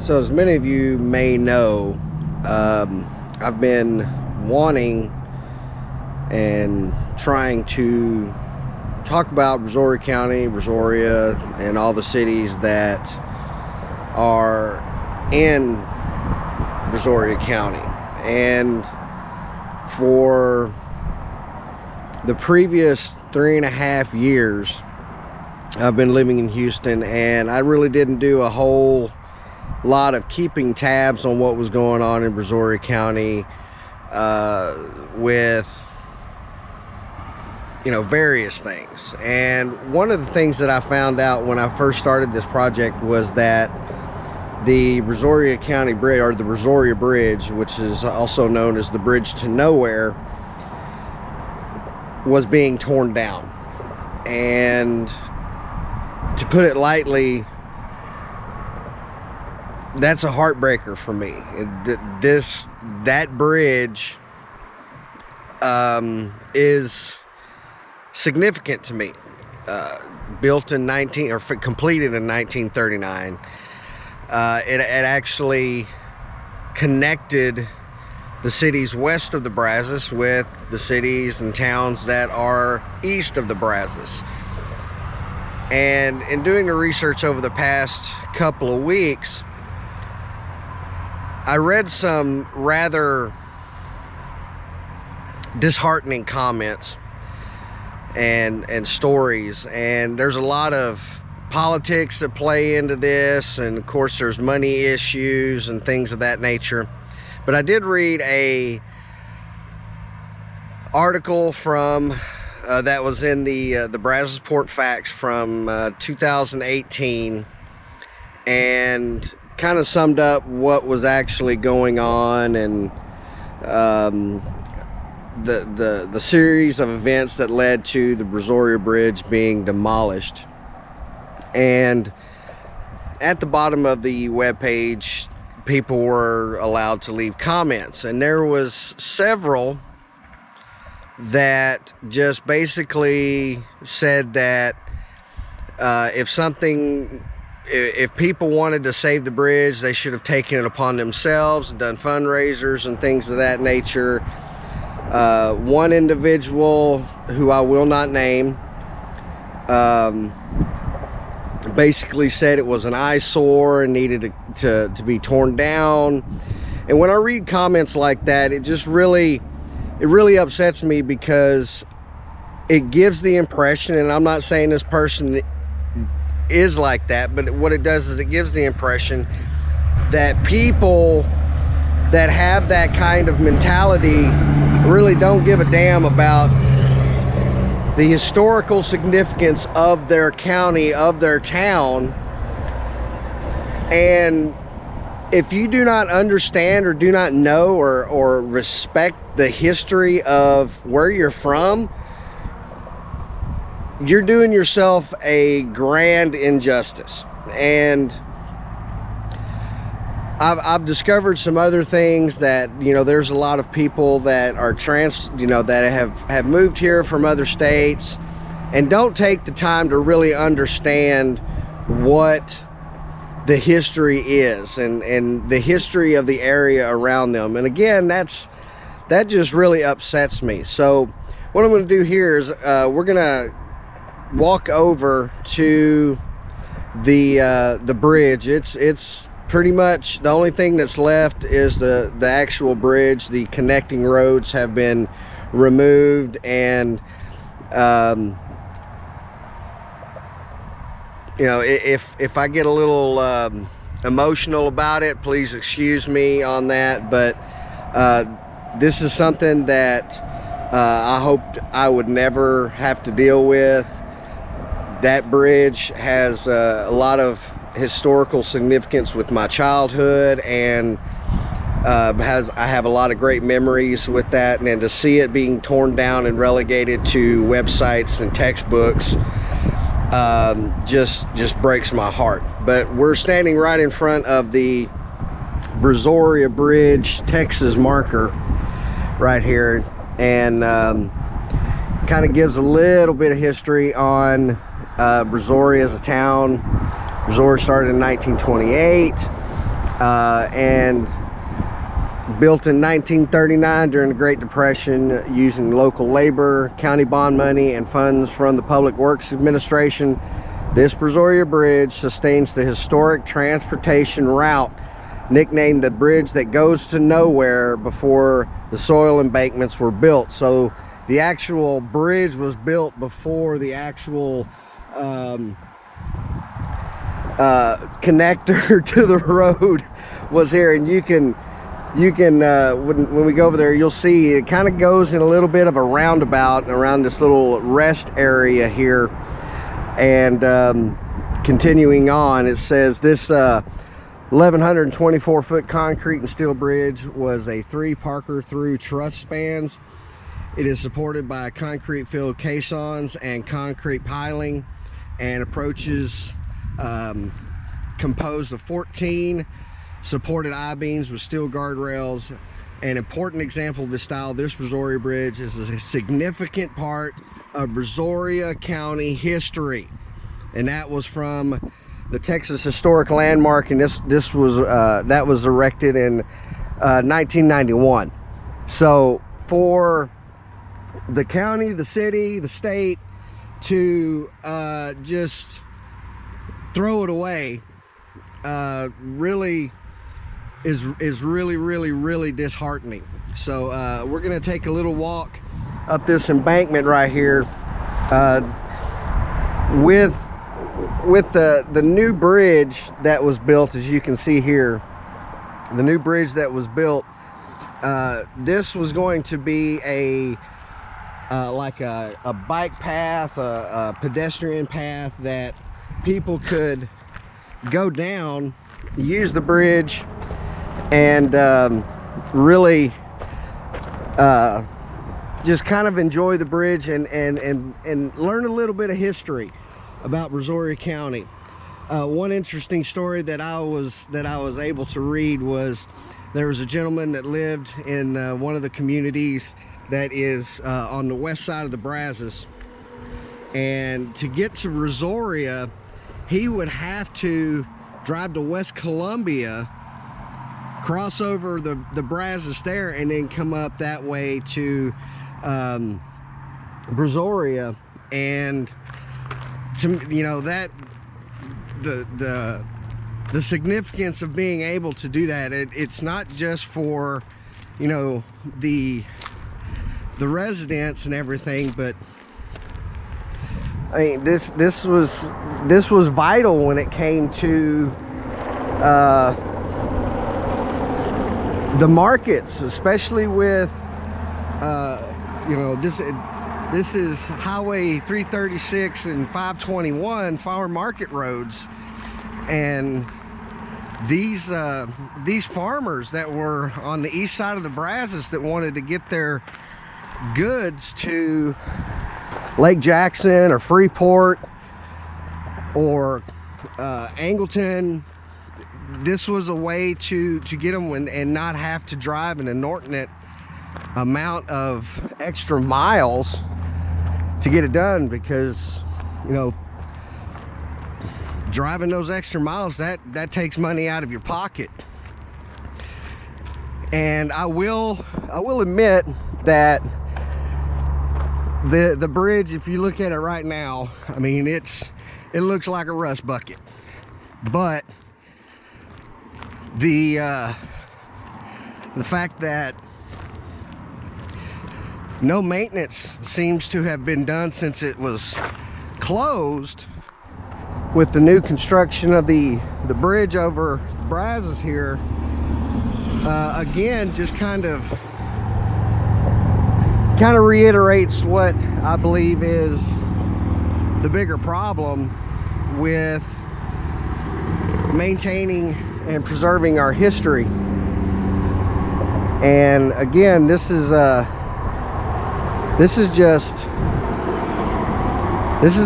So as many of you may know, I've been wanting and trying to talk about Brazoria County, Brazoria, and all the cities that are in Brazoria County. And for the previous 3.5 years, I've been living in Houston, and I really didn't do a whole lot of keeping tabs on what was going on in Brazoria County with various things. And one of the things that I found out when I first started this project was that the Brazoria County Bridge, or the Brazoria Bridge, which is also known as the Bridge to Nowhere, was being torn down. And to put it lightly, that's a heartbreaker for me. That bridge is significant to me. Built in completed in 1939. It actually connected the cities west of the Brazos with the cities and towns that are east of the Brazos. And in doing the research over the past couple of weeks, I read some rather disheartening comments and stories, and there's a lot of politics that play into this, and of course there's money issues and things of that nature. But I did read a article from that was in the Brazos Port Facts from 2018, and kind of summed up what was actually going on, and the series of events that led to the Brazoria Bridge being demolished. And at the bottom of the webpage, people were allowed to leave comments, and there was several that just basically said that if people wanted to save the bridge, they should have taken it upon themselves and done fundraisers and things of that nature. One individual, who I will not name, basically said it was an eyesore and needed to be torn down. And when I read comments like that, it really upsets me, because it gives the impression, and I'm not saying this person is like that, but what it does is it gives the impression that people that have that kind of mentality really don't give a damn about the historical significance of their county, of their town. And if you do not understand or do not know or respect the history of where you're from, you're doing yourself a grand injustice. And I've discovered some other things, that there's a lot of people that are that have moved here from other states and don't take the time to really understand what the history is and the history of the area around them. And again, that just really upsets me. So what I'm going to do here is we're going to walk over to the bridge. It's pretty much the only thing that's left is the actual bridge. The connecting roads have been removed, and if I get a little emotional about it, please excuse me on that. But this is something that I hoped I would never have to deal with. That bridge has a lot of historical significance with my childhood, and I have a lot of great memories with that. And to see it being torn down and relegated to websites and textbooks just breaks my heart. But we're standing right in front of the Brazoria Bridge Texas marker right here, and kind of gives a little bit of history on Brazoria as a town. Brazoria started in 1928. and built in 1939 during the Great Depression using local labor, county bond money, and funds from the Public Works Administration. This Brazoria Bridge sustains the historic transportation route nicknamed the bridge that goes to nowhere before the soil embankments were built. So the actual bridge was built before the actual connector to the road was here. And you can when we go over there, you'll see it kind of goes in a little bit of a roundabout around this little rest area here. And continuing on, it says this 1,124 foot concrete and steel bridge was a 3 Parker through truss spans. It is supported by concrete filled caissons and concrete piling, and approaches composed of 14 supported I-beams with steel guardrails. An important example of this style, this Brazoria Bridge is a significant part of Brazoria County history, and that was from the Texas Historic Landmark, and this was that was erected in 1991. So for the county, the city, the state to just throw it away really is really disheartening. So we're gonna take a little walk up this embankment right here with the new bridge that was built. As you can see here, the new bridge that was built, this was going to be a like a bike path, a pedestrian path that people could go down, use the bridge, and really just kind of enjoy the bridge and learn a little bit of history about Brazoria County. One interesting story that I was able to read was there was a gentleman that lived in one of the communities that is on the west side of the Brazos, and to get to Brazoria he would have to drive to West Columbia, cross over the Brazos there, and then come up that way to Brazoria. And to, you know, that the significance of being able to do that, it's not just for, you know, the residents and everything, but I mean, this was vital when it came to the markets, especially with you know, this is Highway 336 and 521 farm market roads, and these farmers that were on the east side of the Brazos that wanted to get their goods to Lake Jackson or Freeport or Angleton, this was a way to get them and not have to drive an inordinate amount of extra miles to get it done, because, you know, driving those extra miles, that takes money out of your pocket. And I will admit that the bridge, if you look at it right now, I mean, it looks like a rust bucket, but the fact that no maintenance seems to have been done since it was closed, with the new construction of the bridge over Brazos here, again, just kind of reiterates what I believe is the bigger problem with maintaining and preserving our history. And again, this is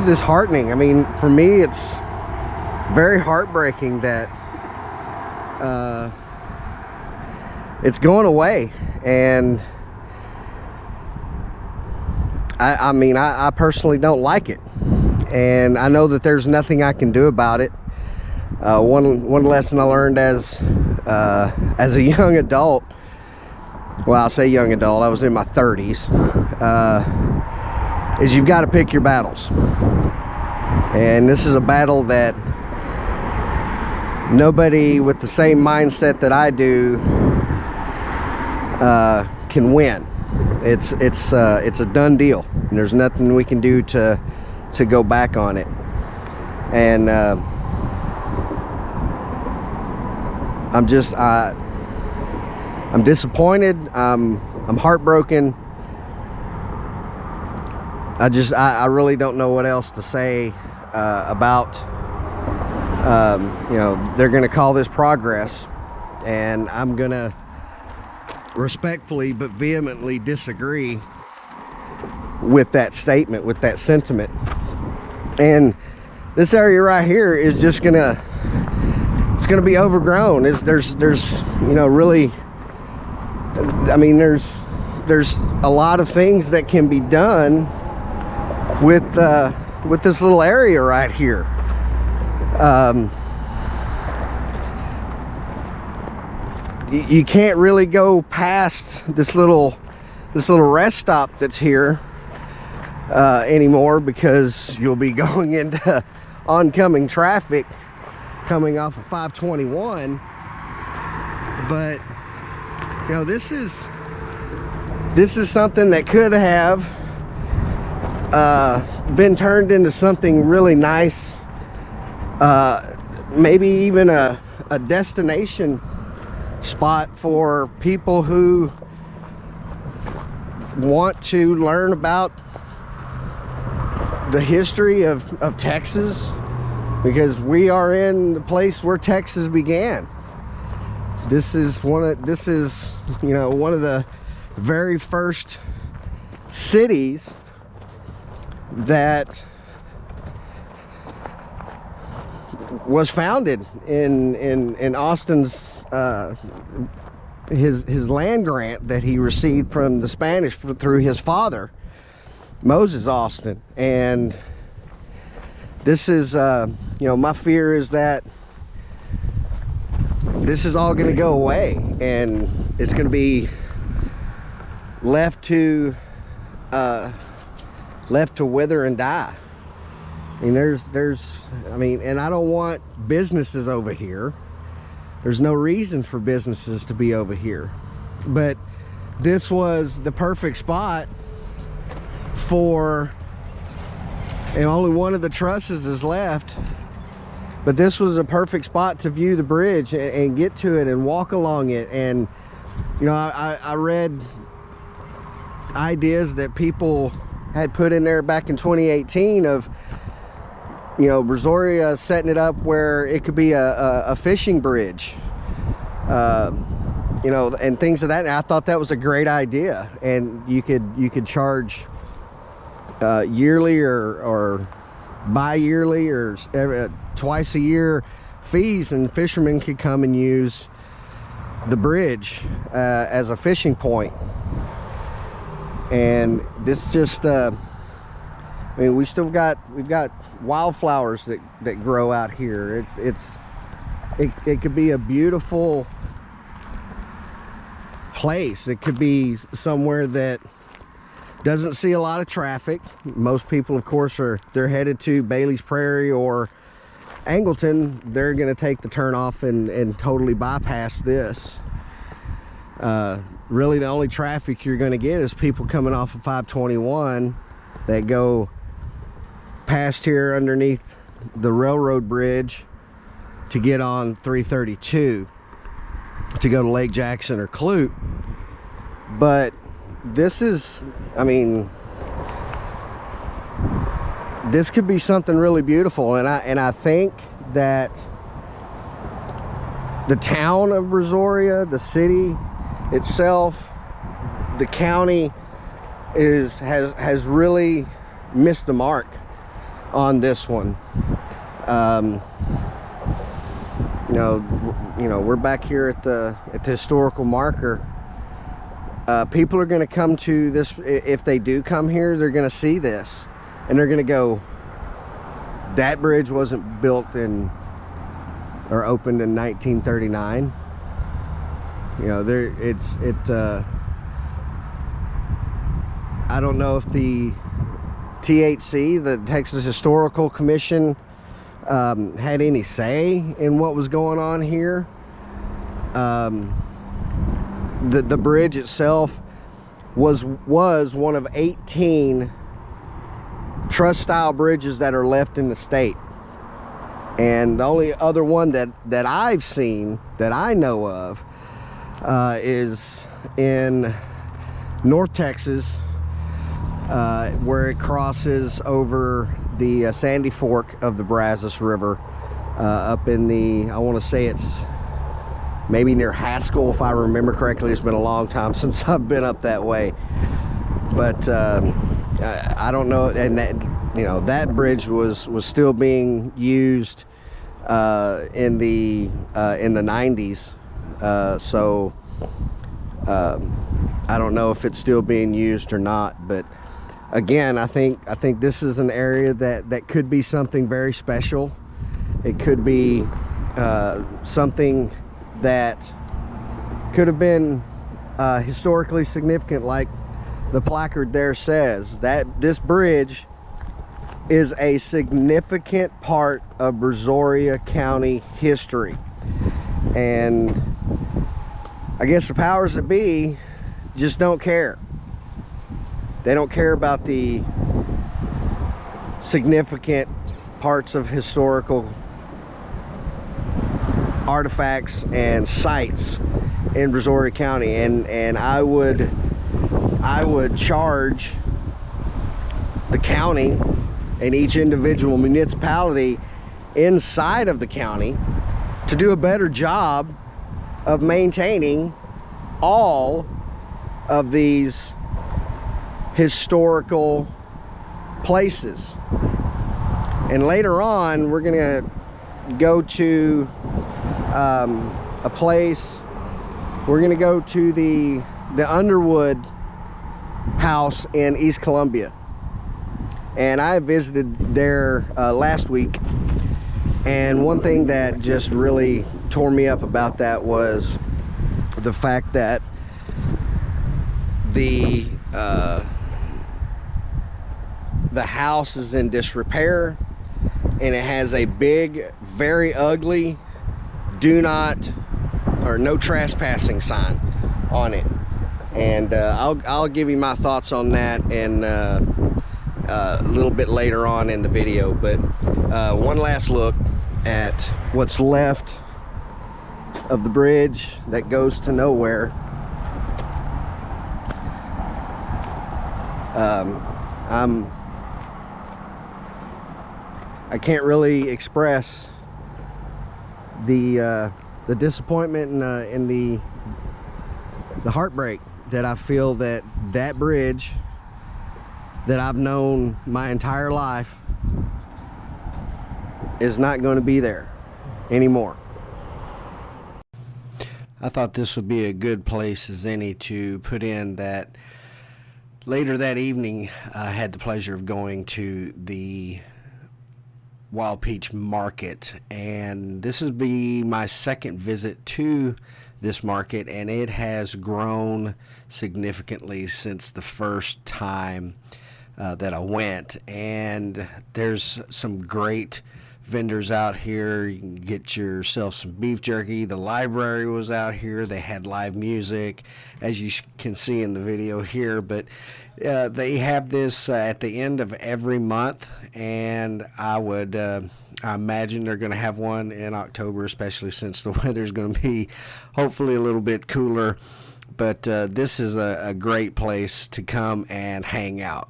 disheartening. I mean, for me, it's very heartbreaking that it's going away. And I mean, I personally don't like it, and I know that there's nothing I can do about it. One lesson I learned as as a young adult. Well, I'll say young adult, I was in my 30s, is you've got to pick your battles. And this is a battle that nobody with the same mindset that I do can win. It's a done deal, and there's nothing we can do to go back on it. And I'm disappointed. I'm heartbroken. I really don't know what else to say about you know, they're gonna call this progress, and I'm gonna respectfully but vehemently disagree with that statement, with that sentiment. And this area right here is just gonna be overgrown. There's you know, really, I mean, there's a lot of things that can be done with this little area right here. You can't really go past this little rest stop that's here anymore, because you'll be going into oncoming traffic coming off of 521. But you know, this is something that could have been turned into something really nice, maybe even a destination spot for people who want to learn about the history of Texas, because we are in the place where Texas began. This is you know, one of the very first cities that was founded in Austin's his land grant that he received from the Spanish through his father, Moses Austin. And this is you know, my fear is that this is all going to go away, and it's going to be left to wither and die. I mean, I mean, and I don't want businesses over here. There's no reason for businesses to be over here. But this was the perfect spot for, and only one of the trusses is left, but this was a perfect spot to view the bridge and get to it and walk along it. And you know, I read ideas that people had put in there back in 2018 of, you know, Brazoria setting it up where it could be a fishing bridge, you know, and things of that. And I thought that was a great idea, and you could charge yearly or bi-yearly or twice a year fees, and fishermen could come and use the bridge as a fishing point. And this just I mean, we've got wildflowers that grow out here. It could be a beautiful place. It could be somewhere that doesn't see a lot of traffic. Most people, of course, they're headed to Bailey's Prairie or Angleton. They're going to take the turn off and totally bypass this. Really, the only traffic you're going to get is people coming off of 521 that go past here underneath the railroad bridge to get on 332 to go to Lake Jackson or Clute. But this is, I mean, this could be something really beautiful. And I think that the town of Brazoria, the city itself, the county has really missed the mark on this one. You know, we're back here at the historical marker. People are going to come to this. If they do come here, they're going to see this, and they're going to go, that bridge wasn't built in or opened in 1939. You know, I don't know if the THC, the Texas Historical Commission, had any say in what was going on here. The bridge itself was one of 18 truss style bridges that are left in the state, and the only other one that I've seen that I know of is in North Texas, where it crosses over the Sandy Fork of the Brazos River, up in the, I want to say it's maybe near Haskell, if I remember correctly. It's been a long time since I've been up that way, but I don't know. And that, you know, that bridge was still being used in the 90s, so I don't know if it's still being used or not. But again, I think this is an area that could be something very special. It could be something that could have been historically significant, like the placard there says, that this bridge is a significant part of Brazoria County history. And I guess the powers that be just don't care. They don't care about the significant parts of historical artifacts and sites in Brazoria County, and I would charge the county and each individual municipality inside of the county to do a better job of maintaining all of these historical places. And later on, we're gonna go to a place. We're gonna go to the Underwood house in East Columbia, and I visited there last week, and one thing that just really tore me up about that was the fact that the house is in disrepair, and it has a big, very ugly "Do not" or "No trespassing" sign on it. And I'll give you my thoughts on that in a little bit later on in the video. But one last look at what's left of the bridge that goes to nowhere. I can't really express the disappointment and the heartbreak that I feel that bridge that I've known my entire life is not going to be there anymore. I thought this would be a good place as any to put in that later that evening I had the pleasure of going to the Wild Peach Market, and this will be my second visit to this market, and it has grown significantly since the first time that I went. And there's some great vendors out here. You can get yourself some beef jerky. The library was out here. They had live music, as you can see in the video here. But they have this at the end of every month, and I imagine they're going to have one in October, especially since the weather's going to be hopefully a little bit cooler. But this is a great place to come and hang out.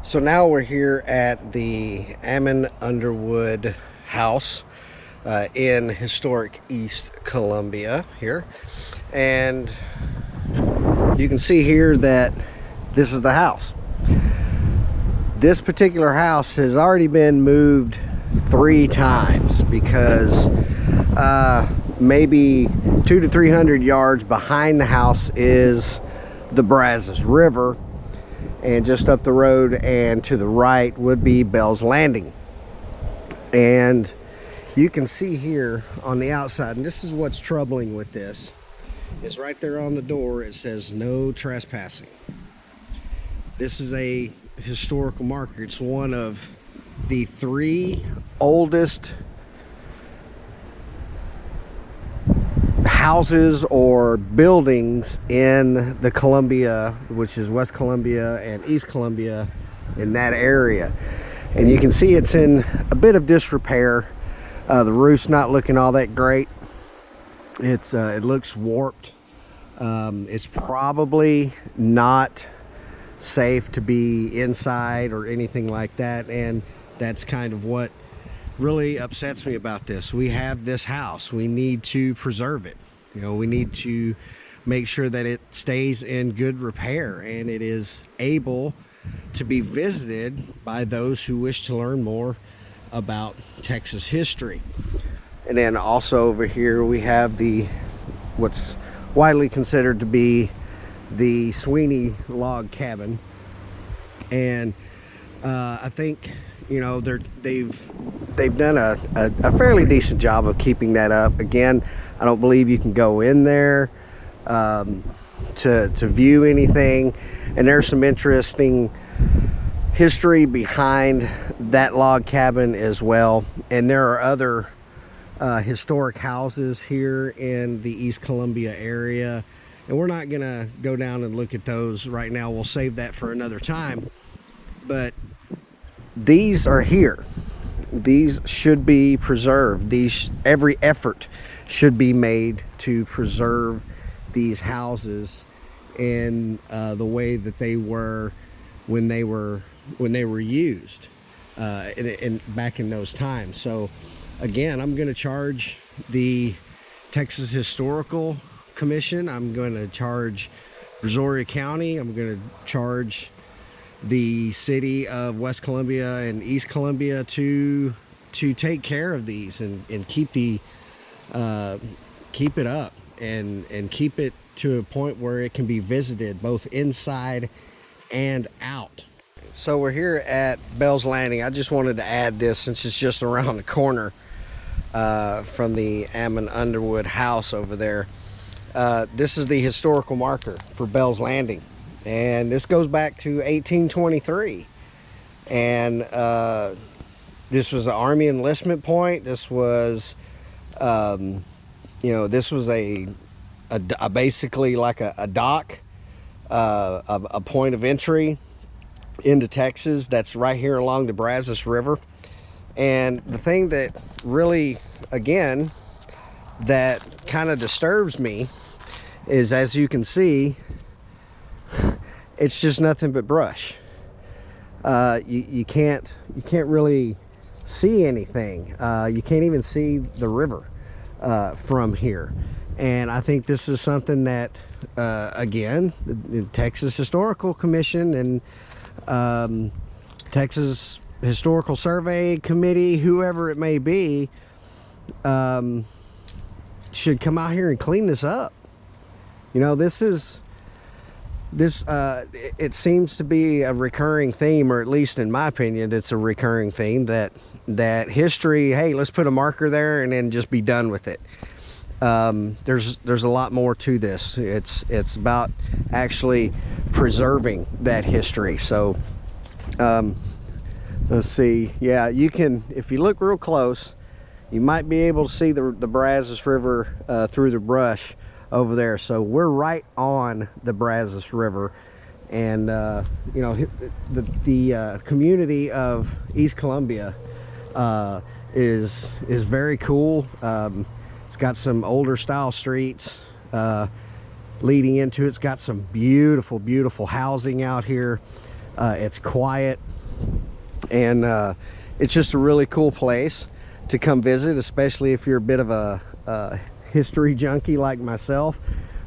So now we're here at the Ammon Underwood house in historic East Columbia here, and you can see here that this is the house. This particular house has already been moved 3 times because maybe 200 to 300 yards behind the house is the Brazos River, and just up the road and to the right would be Bell's Landing. And you can see here on the outside, and this is what's troubling with this, is right there on the door it says no trespassing. This is a historical marker. It's one of the 3 oldest houses or buildings in the Columbia, which is West Columbia and East Columbia, in that area. And you can see it's in a bit of disrepair. The roof's not looking all that great. It looks warped. It's probably not safe to be inside or anything like that, and that's kind of what really upsets me about this. We have this house, we need to preserve it. You know, we need to make sure that it stays in good repair and it is able to be visited by those who wish to learn more about Texas history. And then also over here we have what's widely considered to be the Sweeney log cabin, and I think, you know, they've done a fairly decent job of keeping that up. Again, I don't believe you can go in there to view anything, and there's some interesting history behind that log cabin as well. And there are other historic houses here in the East Columbia area, and we're not gonna go down and look at those right now. We'll save that for another time. But these are here. These should be preserved. Every effort should be made to preserve these houses in the way that they were when they were used back in those times. So again, I'm going to charge the Texas Historical Commission, I'm going to charge Brazoria County, I'm going to charge the city of West Columbia and East Columbia to take care of these and keep it up and keep it to a point where it can be visited both inside and out. So we're here at Bell's Landing. I just wanted to add this since it's just around the corner from the Ammon Underwood house over there. This is the historical marker for Bell's Landing, and this goes back to 1823, and this was an Army enlistment point. This was you know, this was a basically like a dock, a point of entry into Texas that's right here along the Brazos River. And the thing that really, again, that kind of disturbs me is, as you can see, it's just nothing but brush. You can't really see anything. You can't even see the river from here. And I think this is something that again, the Texas Historical Commission and Texas Historical Survey Committee, whoever it may be, should come out here and clean this up. You know, it seems to be a recurring theme, or at least in my opinion, it's a recurring theme that history, hey, let's put a marker there and then just be done with it. There's a lot more to this. It's about actually preserving that history. So let's see. Yeah, you can, if you look real close, you might be able to see the Brazos River through the brush over there. So we're right on the Brazos River, and you know, the community of East Columbia is very cool. It's got some older style streets leading into it. It's got some beautiful housing out here. It's quiet, and it's just a really cool place to come visit, especially if you're a bit of a history junkie like myself.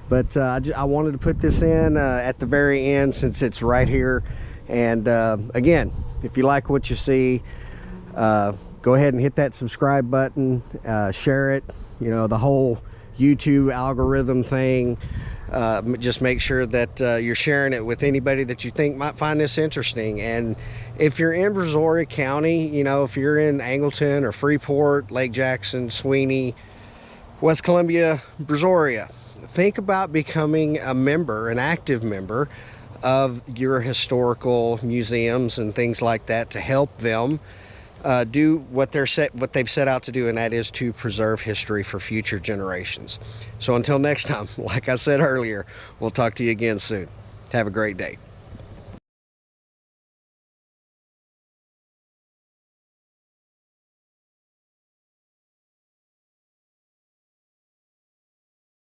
But I wanted to put this in at the very end since it's right here. And again, if you like what you see, go ahead and hit that subscribe button, share it. You know, the whole YouTube algorithm thing Just make sure that you're sharing it with anybody that you think might find this interesting. And if you're in Brazoria County, you know, if you're in Angleton or Freeport, Lake Jackson, Sweeney, West Columbia, Brazoria, think about becoming a member, an active member of your historical museums and things like that, to help them do what they've set out to do, and that is to preserve history for future generations. So until next time, like I said earlier, we'll talk to you again soon. Have a great day.